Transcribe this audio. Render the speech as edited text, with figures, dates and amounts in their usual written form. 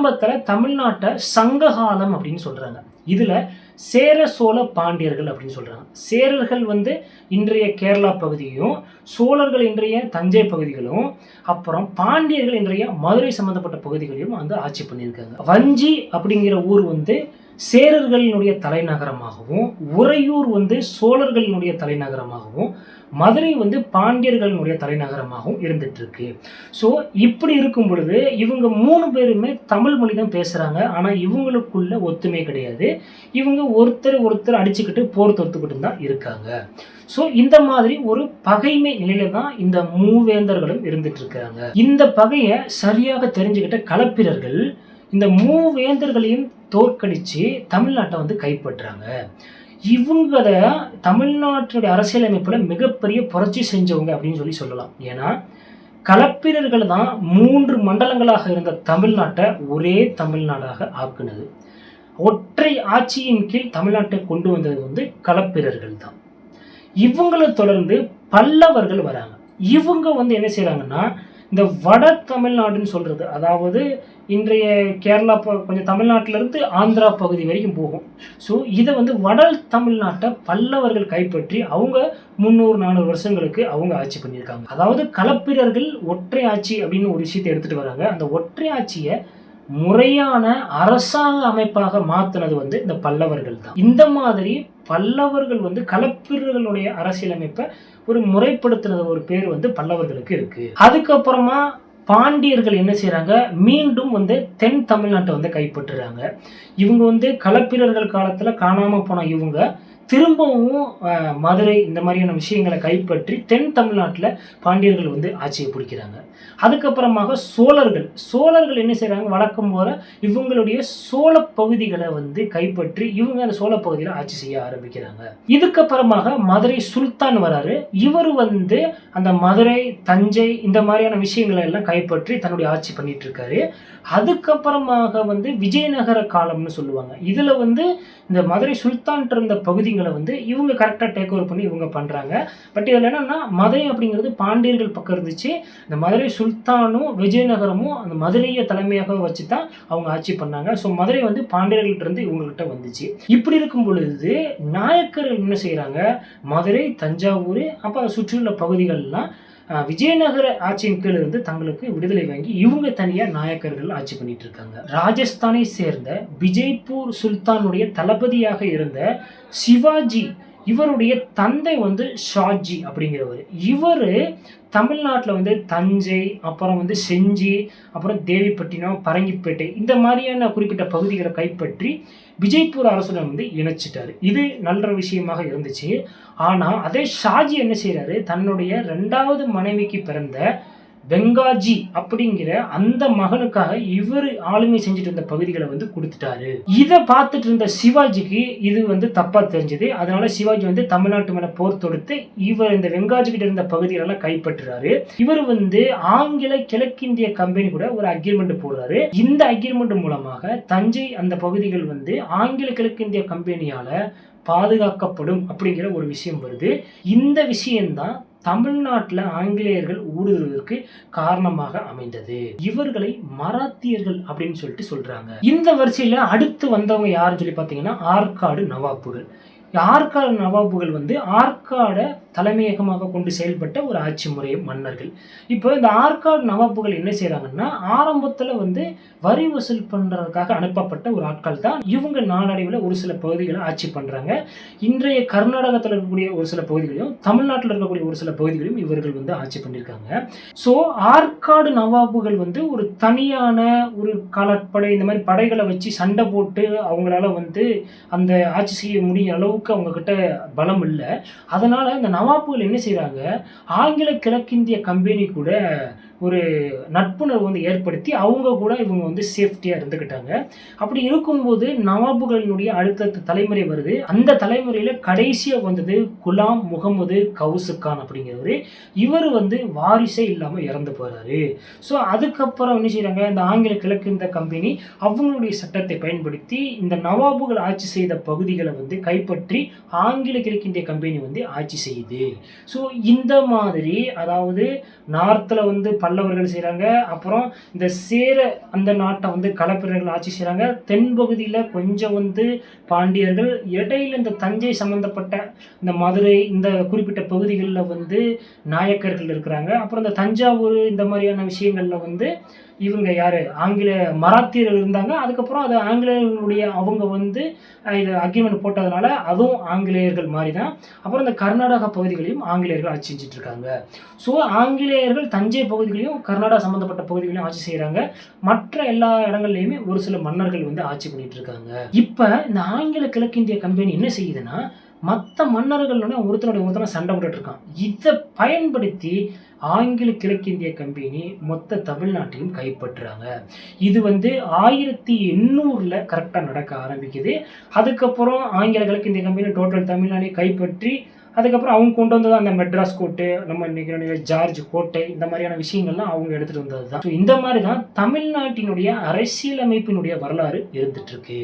ஆரம்பத்தில் தமிழ்நாட்டை சங்ககாலம் அப்படின்னு சொல்கிறாங்க. இதில் சேர சோழ பாண்டியர்கள் அப்படின்னு சொல்கிறாங்க. சேரர்கள் இன்றைய கேரளா பகுதியும், சோழர்கள் இன்றைய தஞ்சை பகுதிகளும், அப்புறம் பாண்டியர்கள் இன்றைய மதுரை சம்பந்தப்பட்ட பகுதிகளையும் ஆட்சி பண்ணியிருக்காங்க. வஞ்சி அப்படிங்கிற ஊர் சேரர்களினுடைய தலைநகரமாகவும், உறையூர் சோழர்களினுடைய தலைநகரமாகவும், மதுரை பாண்டியர்களினுடைய தலைநகரமாகவும் இருந்துட்டு இருக்கு. ஸோ இப்படி இருக்கும் பொழுது இவங்க 3 பேருமே தமிழ் மொழி தான் பேசுகிறாங்க. ஆனால் இவங்களுக்குள்ள ஒத்துமை கிடையாது. இவங்க ஒருத்தர் அடிச்சுக்கிட்டு போர் தொடுத்துக்கிட்டு தான் இருக்காங்க. ஸோ இந்த மாதிரி ஒரு பகைமை நிலையில தான் இந்த மூவேந்தர்களும் இருந்துட்டு இருக்காங்க. இந்த பகையை சரியாக தெரிஞ்சுக்கிட்ட களப்பிரர்கள் இந்த மூவேந்தர்களையும் தோற்கடிச்சு தமிழ்நாட்டை கைப்பற்றாங்க. இவங்க தமிழ்நாட்டுடைய அரசியலமைப்புல மிகப்பெரிய புரட்சி செஞ்சவங்க அப்படின்னு சொல்லலாம். ஏன்னா களப்பிரர்கள் தான் 3 மண்டலங்களாக இருந்த தமிழ்நாட்டை ஒரே தமிழ்நாடாக ஆக்குனது. ஒற்றை ஆட்சியின் கீழ் தமிழ்நாட்டை கொண்டு வந்தது களப்பிரர்கள் தான். இவங்களை தொடர்ந்து பல்லவர்கள் வராங்க. இவங்க என்ன செய்யறாங்கன்னா, இந்த வட தமிழ்நாடுன்னு சொல்றது, அதாவது இன்றைய கேரளா கொஞ்சம் தமிழ்நாட்டிலிருந்து ஆந்திரா பகுதி வரைக்கும் போகும். ஸோ இதை வட தமிழ்நாட்டை பல்லவர்கள் கைப்பற்றி அவங்க 300-400 வருஷங்களுக்கு அவங்க ஆட்சி பண்ணியிருக்காங்க. அதாவது களப்பிரர்கள் ஒற்றை ஆட்சி அப்படின்னு ஒரு விஷயத்தை எடுத்துட்டு வராங்க. அந்த ஒற்றை ஆட்சியை முறையான அரசாங்க அமைப்பாக மாற்றினது இந்த பல்லவர்கள் தான். இந்த மாதிரி பல்லவர்கள் களப்பிரர்களுடைய அரசியலமைப்பை ஒரு முறைப்படுத்தினது ஒரு பேர் பல்லவர்களுக்கு இருக்கு. அதுக்கப்புறமா பாண்டியர்கள் என்ன செய்யறாங்க, மீண்டும் தென் தமிழ்நாட்டை கைப்பற்றுறாங்க. இவங்க களப்பிரர்கள் காலத்துல காணாம போன இவங்க திரும்பவும் மதுரை இந்த மாதிரியான விஷயங்களை கைப்பற்றி தென் தமிழ்நாட்டில் பாண்டியர்கள் ஆட்சியை பிடிக்கிறாங்க. அதுக்கப்புறமாக சோழர்கள் என்ன செய்கிறாங்க, வழக்கம் போல இவங்களுடைய சோழ பகுதிகளை கைப்பற்றி இவங்க அந்த சோழ பகுதியில் ஆட்சி செய்ய ஆரம்பிக்கிறாங்க. இதுக்கப்புறமாக மதுரை சுல்தான் வராரு. இவர் அந்த மதுரை, தஞ்சை இந்த மாதிரியான விஷயங்களை எல்லாம் கைப்பற்றி தன்னுடைய ஆட்சி பண்ணிட்டு இருக்காரு. அதுக்கப்புறமாக விஜயநகர காலம்னு சொல்லுவாங்க. இதுல இந்த மதுரை சுல்தான் இருந்த பகுதிகளை இவங்க கரெக்டாக டேக் ஓவர் பண்ணி இவங்க பண்றாங்க. பட் இதில் என்னன்னா, மதுரை அப்படிங்கிறது பாண்டியர்கள் பக்கம் இருந்துச்சு. இந்த மதுரை சுல்தானும் விஜயநகரமும் அந்த மதுரையை தலைமையாக வச்சு தான் அவங்க ஆட்சி பண்ணாங்க. ஸோ மதுரை பாண்டியர்கள்ட்ட இருந்து இவங்ககிட்ட வந்துச்சு. இப்படி இருக்கும் பொழுது நாயக்கர்கள் என்ன செய்யறாங்க, மதுரை, தஞ்சாவூர், அப்போ அதை சுற்றியுள்ள பகுதிகள்லாம் விஜயநகர ஆட்சியின் கீழ் இருந்து தங்களுக்கு விடுதலை வாங்கி இவங்க தனியா நாயக்கர்கள் ஆட்சி பண்ணிட்டு இருக்காங்க. ராஜஸ்தானை சேர்ந்த விஜய்பூர் சுல்தானுடைய தளபதியாக இருந்த சிவாஜி, இவருடைய தந்தை ஷாஜி அப்படிங்கிறவர். இவர் தமிழ்நாட்டில் தஞ்சை, அப்புறம் செஞ்சி, அப்புறம் தேவிப்பட்டினம், பரங்கிப்பேட்டை இந்த மாதிரியான குறிப்பிட்ட பகுதிகளை கைப்பற்றி விஜய்பூர் அரசுடன் இணைச்சிட்டாரு. இது நல்ல விஷயமாக இருந்துச்சு. ஆனால் அதே ஷாஜி என்ன செய்யறாரு, தன்னுடைய 2வது மனைவிக்கு பிறந்த வெங்காஜி அப்படிங்கிற அந்த மகனுக்காக இவர் ஆளுமை செஞ்சுட்டு இருந்த பகுதிகளை கொடுத்துட்டாரு. இதை பார்த்துட்டு இருந்த சிவாஜிக்கு இது தப்பா தெரிஞ்சது. அதனால சிவாஜி தமிழ்நாட்டு மேல போர் தொடுத்து இவர் இந்த வெங்காஜி கிட்ட இருந்த பகுதிகளெல்லாம் கைப்பற்றுறாரு. இவர் ஆங்கில கிழக்கிந்திய கம்பெனி கூட ஒரு அக்ரிமெண்ட் போடுறாரு. இந்த அக்ரிமெண்ட் மூலமாக தஞ்சை அந்த பகுதிகள் ஆங்கில கிழக்கிந்திய கம்பெனியால பாதுகாக்கப்படும் அப்படிங்கிற ஒரு விஷயம் வருது. இந்த விஷயம்தான் தமிழ்நாட்டில் ஆங்கிலேயர்கள் ஊடுருவதற்கு காரணமாக அமைந்தது. இவர்களை மராத்தியர்கள் அப்படின்னு சொல்றாங்க. இந்த வரிசையில அடுத்து வந்தவங்க யாருன்னு சொல்லி பார்த்தீங்கன்னா, ஆற்காடு நவாப்புகள். ஆற்காடு நவாப்புகள் ஆற்காடை தலைமையகமாக கொண்டு செயல்பட்ட ஒரு ஆட்சி முறை மன்னர்கள். இப்போ இந்த ஆற்காடு நவாப்புகள் என்ன செய்யறாங்கன்னா, ஆரம்பத்தில் வரி வசூல் பண்றதுக்காக அனுப்பப்பட்ட ஒரு ஆட்கள் தான் இவங்க. நாளடைவில் ஒரு சில பகுதிகளை ஆட்சி பண்றாங்க. இன்றைய கர்நாடகத்தில் இருக்கக்கூடிய ஒரு சில பகுதிகளையும், தமிழ்நாட்டில் இருக்கக்கூடிய ஒரு சில பகுதிகளையும் இவர்கள் ஆட்சி பண்ணியிருக்காங்க. ஸோ ஆற்காடு நவாப்புகள் ஒரு தனியான ஒரு காலாட்படை இந்த மாதிரி படைகளை வச்சு சண்டை போட்டு அவங்களால அந்த ஆட்சி செய்ய முடிய அளவுக்கு அவங்க கிட்ட பலம் இல்லை. அதனால இந்த நவாப்புகள் என்ன செய்யறாங்க, ஆங்கில கிழக்கிந்திய கம்பெனி கூட ஒரு நட்புணர்வு ஏற்படுத்தி அவங்க கூட இவங்க சேஃப்டியா இருந்துக்கிட்டாங்க. அப்படி இருக்கும்போது நவாபுகளினுடைய அடுத்த தலைமுறை வருது. அந்த தலைமுறையில கடைசியா வந்தது குலாம் முகமது கவுசுக்கான் அப்படிங்கிறவரு. இவர் வாரிசே இல்லாம இறந்து போறாரு. ஸோ அதுக்கப்புறம் என்ன செய்யறாங்க, இந்த ஆங்கில கிழக்கிந்திய கம்பெனி அவங்களுடைய சட்டத்தை பயன்படுத்தி இந்த நவாபுகள் ஆட்சி செய்த பகுதிகளை கைப்பற்றி ஆங்கில கிழக்கிந்திய கம்பெனி ஆட்சி செய்யுது. ஸோ இந்த மாதிரி, அதாவது நார்த்தில் பல்லவர்கள் செய்கிறாங்க. அப்புறம் இந்த சேர அந்த நாட்டை வந்து களப்பிரர்கள் ஆட்சி செய்கிறாங்க. தென்பகுதியில் கொஞ்சம் வந்து பாண்டியர்கள், இடையில இந்த தஞ்சை சம்மந்தப்பட்ட இந்த மதுரை இந்த குறிப்பிட்ட பகுதிகளில் வந்து நாயக்கர்கள் இருக்கிறாங்க. அப்புறம் இந்த தஞ்சாவூர் இந்த மாதிரியான விஷயங்களில் வந்து இவங்க யார் ஆங்கில மராத்தியர்கள் இருந்தாங்க. அதுக்கப்புறம் அது ஆங்கிலேயர்களுடைய அவங்க வந்து இது அக்ரிமெண்ட் போட்டதுனால அதுவும் ஆங்கிலேயர்கள் மாதிரி தான். அப்புறம் இந்த கர்நாடகா பகுதிகளையும் ஆங்கிலேயர்கள் ஆட்சி செஞ்சுட்டு இருக்காங்க. ஸோ ஆங்கிலேயர்கள் தஞ்சை பகுதிகளையும் கர்நாடகா சம்மந்தப்பட்ட பகுதிகளையும் ஆட்சி செய்கிறாங்க. மற்ற எல்லா இடங்கள்லையுமே ஒரு சில மன்னர்கள் வந்து ஆட்சி பண்ணிட்டு இருக்காங்க. இப்போ இந்த ஆங்கில கிழக்கிந்திய கம்பெனி என்ன செய்யுதுன்னா, மற்ற மன்னர்களோட ஒருத்தனை சண்டை போட்டுட்டு இருக்கான். இதை பயன்படுத்தி ஆங்கில கிழக்கிந்திய கம்பெனி மொத்த தமிழ்நாட்டையும் கைப்பற்றுறாங்க. இது வந்து 1800 கரெக்டாக நடக்க ஆரம்பிக்குது. அதுக்கப்புறம் ஆங்கில கிழக்கிந்திய கம்பெனி டோட்டல் தமிழ்நாட்டையும் கைப்பற்றி அதுக்கப்புறம் அவங்க கொண்டு வந்தது அந்த மெட்ராஸ் கோட்டை, நம்ம இன்னைக்கு ஜார்ஜ் கோட்டை, இந்த மாதிரியான விஷயங்கள்லாம் அவங்க எடுத்துகிட்டு வந்தது தான். ஸோ இந்த மாதிரி தான் தமிழ்நாட்டினுடைய அரசியலமைப்பினுடைய வரலாறு இருந்துட்டு இருக்கு.